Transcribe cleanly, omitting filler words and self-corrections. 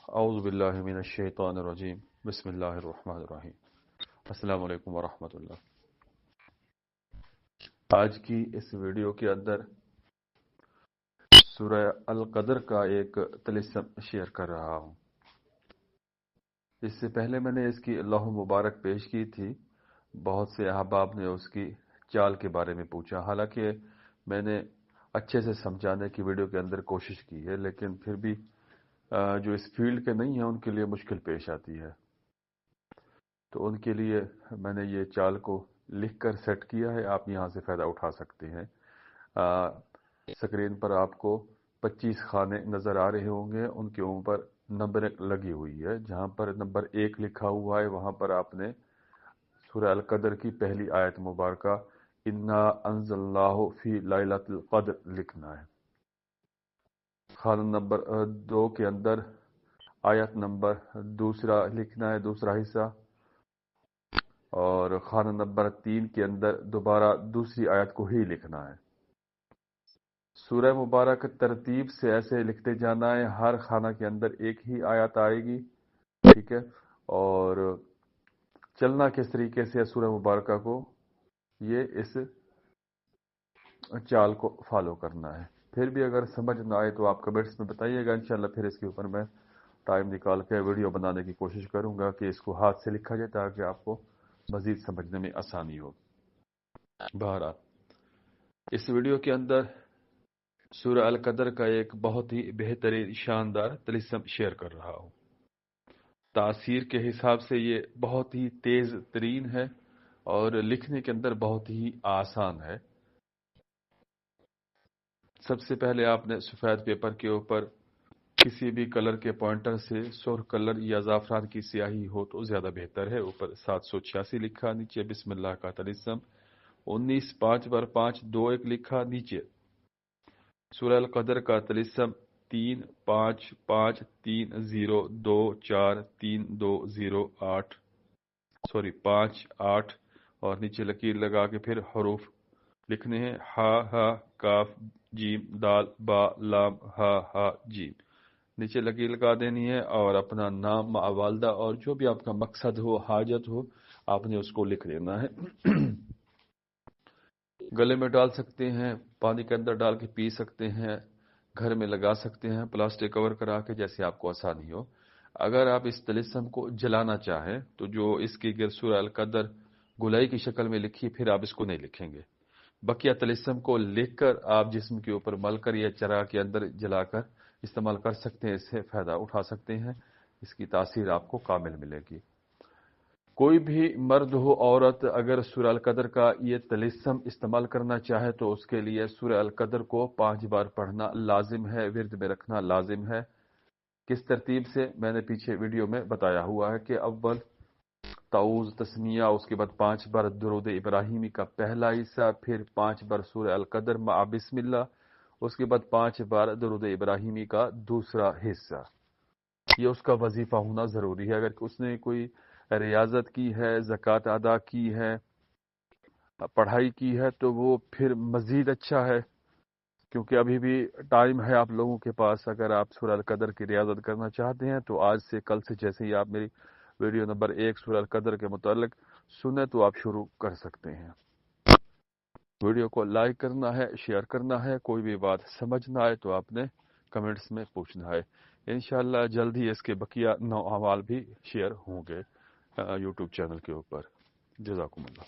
اعوذ باللہ من الشیطان الرجیم بسم اللہ الرحمن الرحیم السلام علیکم ورحمۃ اللہ۔ آج کی اس ویڈیو کے اندر سورہ القدر کا ایک طلسم شیئر کر رہا ہوں۔ اس سے پہلے میں نے اس کی لوح مبارک پیش کی تھی، بہت سے احباب نے اس کی چال کے بارے میں پوچھا، حالانکہ میں نے اچھے سے سمجھانے کی ویڈیو کے اندر کوشش کی ہے، لیکن پھر بھی جو اس فیلڈ کے نہیں ہیں ان کے لیے مشکل پیش آتی ہے، تو ان کے لیے میں نے یہ چال کو لکھ کر سیٹ کیا ہے۔ آپ یہاں سے فائدہ اٹھا سکتے ہیں۔ سکرین پر آپ کو 25 خانے نظر آ رہے ہوں گے، ان کے اوپر نمبر لگی ہوئی ہے۔ جہاں پر نمبر 1 لکھا ہوا ہے وہاں پر آپ نے سورہ القدر کی پہلی آیت مبارکہ انا انزلناہ فی لیلۃ القدر لکھنا ہے۔ خانہ نمبر 2 کے اندر آیت نمبر دوسرا لکھنا ہے، دوسرا حصہ، اور خانہ نمبر 3 کے اندر دوبارہ دوسری آیت کو ہی لکھنا ہے۔ سورہ مبارک ترتیب سے ایسے لکھتے جانا ہے، ہر خانہ کے اندر ایک ہی آیت آئے گی، ٹھیک ہے۔ اور چلنا کس طریقے سے ہے سورہ مبارکہ کو، یہ اس چال کو فالو کرنا ہے۔ پھر بھی اگر سمجھ نہ آئے تو آپ کمنٹس میں بتائیے گا، انشاءاللہ پھر اس کے اوپر میں ٹائم نکال کے ویڈیو بنانے کی کوشش کروں گا کہ اس کو ہاتھ سے لکھا جائے تاکہ آپ کو مزید سمجھنے میں آسانی ہو۔ بہرحال اس ویڈیو کے اندر سورہ القدر کا ایک بہت ہی بہترین شاندار طلسم شیئر کر رہا ہوں۔ تاثیر کے حساب سے یہ بہت ہی تیز ترین ہے اور لکھنے کے اندر بہت ہی آسان ہے۔ سب سے پہلے آپ نے سفید پیپر کے اوپر کسی بھی کلر کے پوائنٹر سے سرخ کلر یا زعفران کی سیاہی ہو تو زیادہ بہتر ہے، اوپر 786 لکھا، نیچے بسم اللہ کا طلسم 19 5 بر 5 2 1 لکھا، نیچے سورہ القدر کا طلسم 3 5 5 3 0 2 4 3 2 0 8 5 8 اور نیچے لکیر لگا کے پھر حروف لکھنے ہیں، ہا ہا کاف جیم دال با لام ہا ہا جیم، نیچے لکیر لگا دینی ہے اور اپنا نام والدہ اور جو بھی آپ کا مقصد ہو، حاجت ہو، آپ نے اس کو لکھ دینا ہے۔ گلے میں ڈال سکتے ہیں، پانی کے اندر ڈال کے پی سکتے ہیں، گھر میں لگا سکتے ہیں پلاسٹک کور کرا کے، جیسے آپ کو آسانی ہو۔ اگر آپ اس طلسم کو جلانا چاہیں تو جو اس کی گرد سورہ القدر گلائی کی شکل میں لکھی، پھر آپ اس کو نہیں لکھیں گے۔ بقیہ طلسم کو لکھ کر آپ جسم کے اوپر مل کر یا چراغ کے اندر جلا کر استعمال کر سکتے ہیں، اس سے فائدہ اٹھا سکتے ہیں، اس کی تاثیر آپ کو کامل ملے گی۔ کوئی بھی مرد ہو عورت اگر سورہ القدر کا یہ طلسم استعمال کرنا چاہے تو اس کے لیے سورہ القدر کو 5 بار پڑھنا لازم ہے، ورد میں رکھنا لازم ہے۔ کس ترتیب سے میں نے پیچھے ویڈیو میں بتایا ہوا ہے کہ اول تعوذ تسمیہ، اس کے بعد 5 بار درود ابراہیمی کا پہلا حصہ، پھر 5 بار سورہ القدر مع بسم اللہ، اس کے بعد 5 بار درود ابراہیمی کا دوسرا حصہ۔ یہ اس کا وظیفہ ہونا ضروری ہے۔ اگر اس نے کوئی ریاضت کی ہے، زکوٰۃ ادا کی ہے، پڑھائی کی ہے تو وہ پھر مزید اچھا ہے، کیونکہ ابھی بھی ٹائم ہے آپ لوگوں کے پاس۔ اگر آپ سورہ القدر کی ریاضت کرنا چاہتے ہیں تو آج سے، کل سے، جیسے ہی آپ میری ویڈیو نمبر 1 سورہ القدر کے متعلق سنیں تو آپ شروع کر سکتے ہیں۔ ویڈیو کو لائک کرنا ہے، شیئر کرنا ہے، کوئی بھی بات سمجھ نہ آئے تو آپ نے کمنٹس میں پوچھنا ہے۔ انشاءاللہ جلد ہی اس کے بقیہ 9 اعمال بھی شیئر ہوں گے یوٹیوب چینل کے اوپر۔ جزاکم اللہ۔